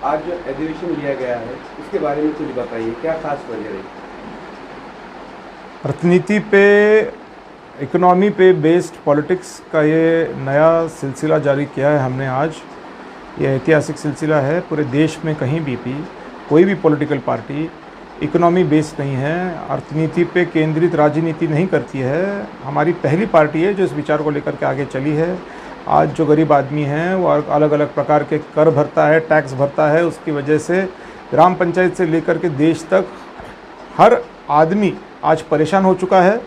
आज जो अधिवेशन लिया गया है उसके बारे में कुछ बताइए, क्या खास वजह रही? अर्थनीति पे, इकोनॉमी पे बेस्ड पॉलिटिक्स का ये नया सिलसिला जारी किया है हमने आज। ये ऐतिहासिक सिलसिला है। पूरे देश में कहीं भी कोई भी पॉलिटिकल पार्टी इकोनॉमी बेस्ड नहीं है, अर्थनीति पे केंद्रित राजनीति नहीं करती है। हमारी पहली पार्टी है जो इस विचार को लेकर के आगे चली है। आज जो गरीब आदमी हैं वो अलग अलग प्रकार के कर भरता है, टैक्स भरता है। उसकी वजह से ग्राम पंचायत से लेकर के देश तक हर आदमी आज परेशान हो चुका है,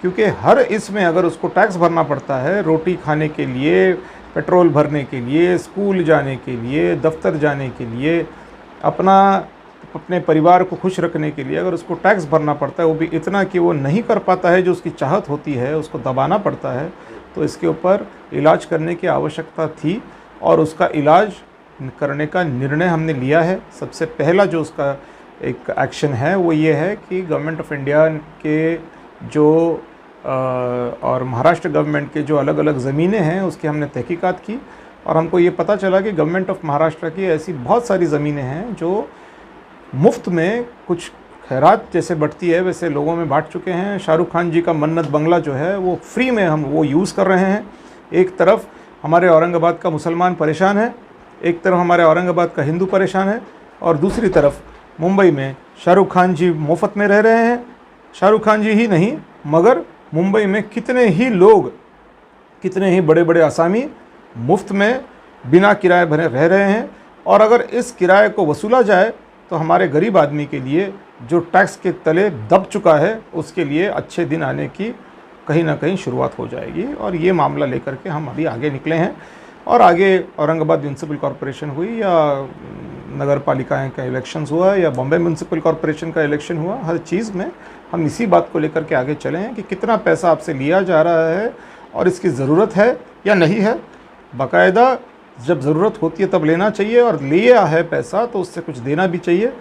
क्योंकि हर इसमें अगर उसको टैक्स भरना पड़ता है, रोटी खाने के लिए, पेट्रोल भरने के लिए, स्कूल जाने के लिए, दफ्तर जाने के लिए, अपने परिवार को खुश रखने के लिए अगर उसको टैक्स भरना पड़ता है, वो भी इतना कि वो नहीं कर पाता है जो उसकी चाहत होती है, उसको दबाना पड़ता है, तो इसके ऊपर इलाज करने की आवश्यकता थी और उसका इलाज करने का निर्णय हमने लिया है। सबसे पहला जो उसका एक एक्शन है वो ये है कि गवर्नमेंट ऑफ इंडिया के जो और महाराष्ट्र गवर्नमेंट के जो अलग अलग ज़मीनें हैं उसकी हमने तहकीकात की और हमको ये पता चला कि गवर्नमेंट ऑफ महाराष्ट्र की ऐसी बहुत सारी ज़मीनें हैं जो मुफ्त में, कुछ खैरात जैसे बढ़ती है वैसे लोगों में बांट चुके हैं। शाहरुख खान जी का मन्नत बंगला जो है वो फ्री में हम वो यूज़ कर रहे हैं। एक तरफ हमारे औरंगाबाद का मुसलमान परेशान है, एक तरफ हमारे औरंगाबाद का हिंदू परेशान है, और दूसरी तरफ मुंबई में शाहरुख खान जी मुफ्त में रह रहे हैं। शाहरुख खान जी ही नहीं मगर मुंबई में कितने ही लोग, कितने ही बड़े बड़े असामी मुफ्त में बिना किराए भरे रह रहे हैं। और अगर इस किराए को वसूला जाए तो हमारे गरीब आदमी के लिए जो टैक्स के तले दब चुका है उसके लिए अच्छे दिन आने की कहीं ना कहीं शुरुआत हो जाएगी। और ये मामला लेकर के हम अभी आगे निकले हैं और आगे औरंगाबाद म्यूनसिपल कॉरपोरेशन हुई या नगर पालिकाएँ का इलेक्शंस हुआ या बॉम्बे म्यूनसिपल कॉरपोरेशन का इलेक्शन हुआ, हर चीज़ में हम इसी बात को लेकर के आगे चले हैं कि कितना पैसा आपसे लिया जा रहा है और इसकी ज़रूरत है या नहीं है। बाकायदा जब ज़रूरत होती है तब लेना चाहिए, और लिया है पैसा तो उससे कुछ देना भी चाहिए।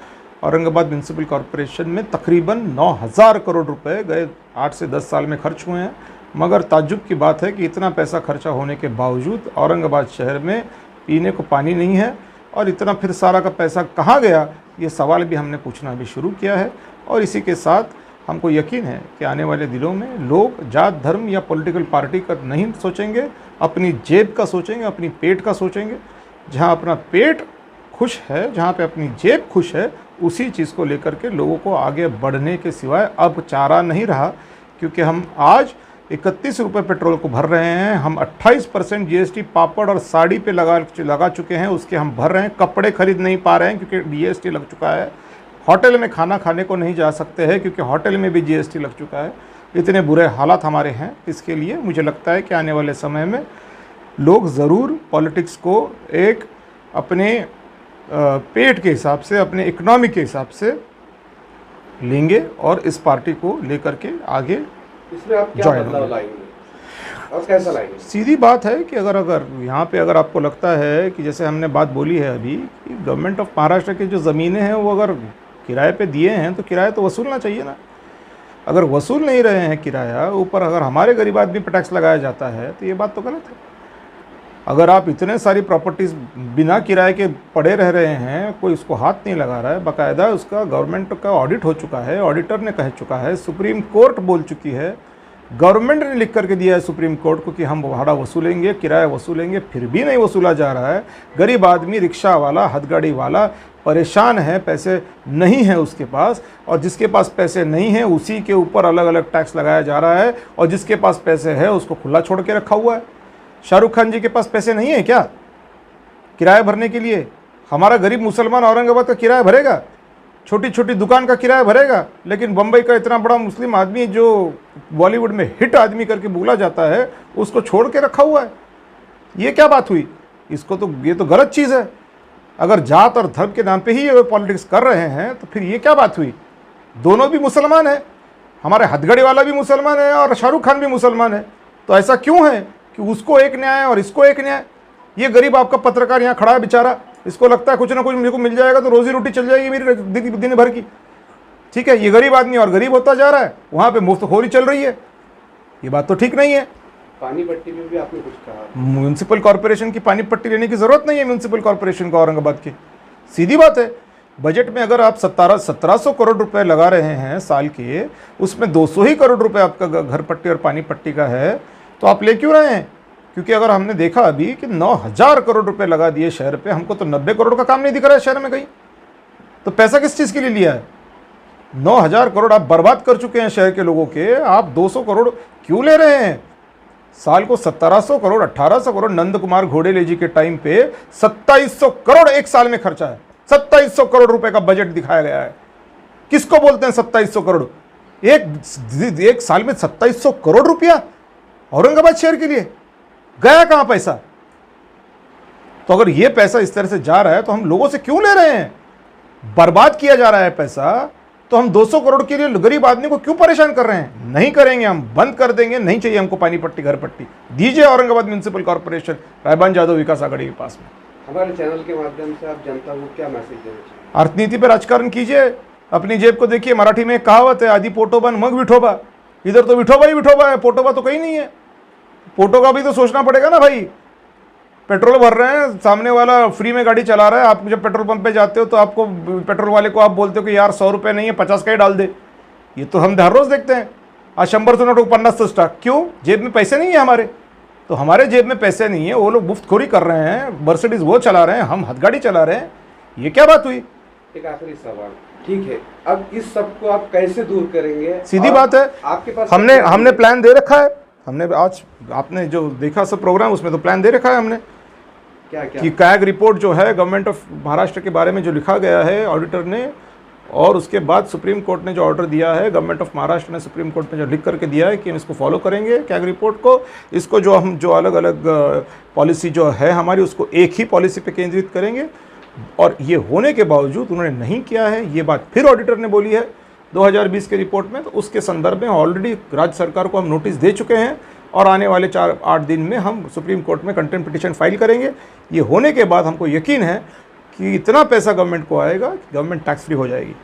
औरंगाबाद म्यूनसिपल कॉरपोरेशन में तकरीबन 9,000 करोड़ रुपए गए 8 से 10 साल में खर्च हुए हैं, मगर ताज्जुब की बात है कि इतना पैसा खर्चा होने के बावजूद औरंगाबाद शहर में पीने को पानी नहीं है। और इतना फिर सारा का पैसा कहाँ गया, ये सवाल भी हमने पूछना भी शुरू किया है। और इसी के साथ हमको यकीन है कि आने वाले दिनों में लोग जात, धर्म या पॉलिटिकल पार्टी का नहीं सोचेंगे, अपनी जेब का सोचेंगे, अपनी पेट का सोचेंगे। जहाँ अपना पेट खुश है, जहाँ पे अपनी जेब खुश है, उसी चीज़ को लेकर के लोगों को आगे बढ़ने के सिवाय अब चारा नहीं रहा। क्योंकि हम आज 31 रुपये पेट्रोल को भर रहे हैं, हम 28% जीएसटी पापड़ और साड़ी पे लगा चुके हैं, उसके हम भर रहे हैं। कपड़े खरीद नहीं पा रहे हैं क्योंकि जीएसटी लग चुका है। होटल में खाना खाने को नहीं जा सकते हैं क्योंकि होटल में भी जीएसटी लग चुका है। इतने बुरे हालात हमारे हैं। इसके लिए मुझे लगता है कि आने वाले समय में लोग ज़रूर पॉलिटिक्स को एक अपने पेट के हिसाब से, अपने इकोनॉमी के हिसाब से लेंगे और इस पार्टी को लेकर के आगे इसमें आप क्या बदलाव लाएंगे और कैसा लाएंगे? सीधी बात है कि अगर यहाँ पे अगर आपको लगता है कि जैसे हमने बात बोली है अभी कि गवर्नमेंट ऑफ महाराष्ट्र की जो ज़मीनें हैं वो अगर किराए पे दिए हैं तो किराया तो वसूलना चाहिए ना। अगर वसूल नहीं रहे हैं किराया, ऊपर अगर हमारे गरीब आदमी पर टैक्स लगाया जाता है तो ये बात तो गलत है। अगर आप इतने सारी प्रॉपर्टीज़ बिना किराए के पड़े रह रहे हैं, कोई उसको हाथ नहीं लगा रहा है, बाकायदा उसका गवर्नमेंट का ऑडिट हो चुका है, ऑडिटर ने कह चुका है, सुप्रीम कोर्ट बोल चुकी है, गवर्नमेंट ने लिख करके दिया है सुप्रीम कोर्ट को कि हम भाड़ा वसूलेंगे, किराया वसूलेंगे, फिर भी नहीं वसूला जा रहा है। गरीब आदमी, रिक्शा वाला, हथगाड़ी वाला परेशान है, पैसे नहीं है उसके पास, और जिसके पास पैसे नहीं है उसी के ऊपर अलग अलग टैक्स लगाया जा रहा है, और जिसके पास पैसे है उसको खुला छोड़ के रखा हुआ है। शाहरुख खान जी के पास पैसे नहीं है क्या किराया भरने के लिए? हमारा गरीब मुसलमान औरंगाबाद का किराया भरेगा, छोटी छोटी दुकान का किराया भरेगा, लेकिन बम्बई का इतना बड़ा मुस्लिम आदमी जो बॉलीवुड में हिट आदमी करके बोला जाता है उसको छोड़ के रखा हुआ है। ये क्या बात हुई? ये तो गलत चीज़ है। अगर जात और धर्म के नाम पे ही ये पॉलिटिक्स कर रहे हैं तो फिर ये क्या बात हुई? दोनों भी मुसलमान है, हमारे हथगड़ी वाला भी मुसलमान है और शाहरुख खान भी मुसलमान है, तो ऐसा क्यों है कि उसको एक न्याय और इसको एक न्याय? ये गरीब आपका पत्रकार यहाँ खड़ा है बेचारा, इसको लगता है कुछ ना कुछ मेरे को मिल जाएगा तो रोजी रोटी चल जाएगी मेरी दिन भर की। ठीक है, ये गरीब आदमी और गरीब होता जा रहा है, वहाँ पे मुफ्तखोरी चल रही है, ये बात तो ठीक नहीं है। पानी पट्टी में भी आपने कुछ कहा, म्यूनसिपल कॉर्पोरेशन की पानी पट्टी लेने की जरूरत नहीं है म्यूनसिपल कॉर्पोरेशन को औरंगाबाद की। सीधी बात है। बजट में अगर आप 1700 करोड़ रुपए लगा रहे हैं साल के, उसमें 200 ही करोड़ रुपए आपका घर पट्टी और पानी पट्टी का है, तो आप ले क्यों रहे हैं? क्योंकि अगर हमने देखा अभी कि 9000 करोड़ रुपए लगा दिए शहर पे, हमको तो 90 करोड़ का काम नहीं दिख रहा है शहर में कहीं। तो पैसा किस चीज़ के लिए लिया है? 9000 करोड़ आप बर्बाद कर चुके हैं शहर के लोगों के, आप 200 करोड़ क्यों ले रहे हैं? साल को 1700 करोड़ 1800 करोड़ नंद कुमार घोडेले जी के टाइम पे 2700 करोड़ एक साल में खर्चा है। 2700 करोड़ रुपए का बजट दिखाया गया है। किसको बोलते हैं 2700 करोड़? एक साल में 2700 करोड़ रुपया औरंगाबाद शहर के लिए गया कहां पैसा? तो अगर ये पैसा इस तरह से जा रहा है तो हम लोगों से क्यों ले रहे हैं? बर्बाद किया जा रहा है पैसा, तो हम 200 करोड़ के लिए गरीब आदमी को क्यों परेशान कर रहे हैं? नहीं करेंगे, हम बंद कर देंगे। नहीं चाहिए हमको पानी पट्टी घर पट्टी। दीजिए औरंगाबाद म्युनिसिपल कॉर्पोरेशन रायबान जादव विकास आघाड़ी के पास में। हमारे चैनल के माध्यम से आप जनता को क्या मैसेज देना चाहिए? अर्थनीति पर राजकारण कीजिए, अपनी जेब को देखिए। मराठी में एक कहावत है, आदि पोटोबन मग विठोबा। इधर तो विठोबा ही विठोबा है, पोटोबा तो कहीं नहीं है। पोटो का भी तो सोचना पड़ेगा ना भाई। पेट्रोल भर रहे हैं, सामने वाला फ्री में गाड़ी चला रहा है, आप जब पेट्रोल पंप पे जाते हो तो आपको पेट्रोल वाले को आप बोलते हो कि यार 100 रुपये नहीं है, 50 का ही डाल दे। ये तो हम हर रोज देखते हैं। आज 100 नोट 50 स्टॉक। क्यों? जेब में पैसे नहीं है हमारे। तो हमारे जेब में पैसे नहीं है, वो लोग मुफ्तखोरी कर रहे हैं, मर्सिडीज वो चला रहे हैं, हम हथगाड़ी चला रहे हैं। ये क्या बात हुई? एक आखिरी सवाल, ठीक है, अब इस सब को आप कैसे दूर करेंगे? सीधी बात है, आपके पास हमने प्लान दे रखा है। हमने आज आपने जो देखा सब प्रोग्राम, उसमें तो प्लान दे रखा है हमने। क्या क्या? कि कैग रिपोर्ट जो है गवर्नमेंट ऑफ महाराष्ट्र के बारे में जो लिखा गया है ऑडिटर ने, और उसके बाद सुप्रीम कोर्ट ने जो ऑर्डर दिया है, गवर्नमेंट ऑफ महाराष्ट्र ने सुप्रीम कोर्ट में जो लिख करके दिया है कि हम इसको फॉलो करेंगे कैग रिपोर्ट को। इसको जो हम जो अलग अलग पॉलिसी जो है हमारी, उसको एक ही पॉलिसी पे केंद्रित करेंगे। और ये होने के बावजूद उन्होंने नहीं किया है, ये बात फिर ऑडिटर ने बोली है 2020 के रिपोर्ट में। तो उसके संदर्भ में ऑलरेडी राज्य सरकार को हम नोटिस दे चुके हैं, और आने वाले 4-8 दिन में हम सुप्रीम कोर्ट में कंटेम्प्ट पिटीशन फाइल करेंगे। ये होने के बाद हमको यकीन है कि इतना पैसा गवर्नमेंट को आएगा कि गवर्नमेंट टैक्स फ्री हो जाएगी।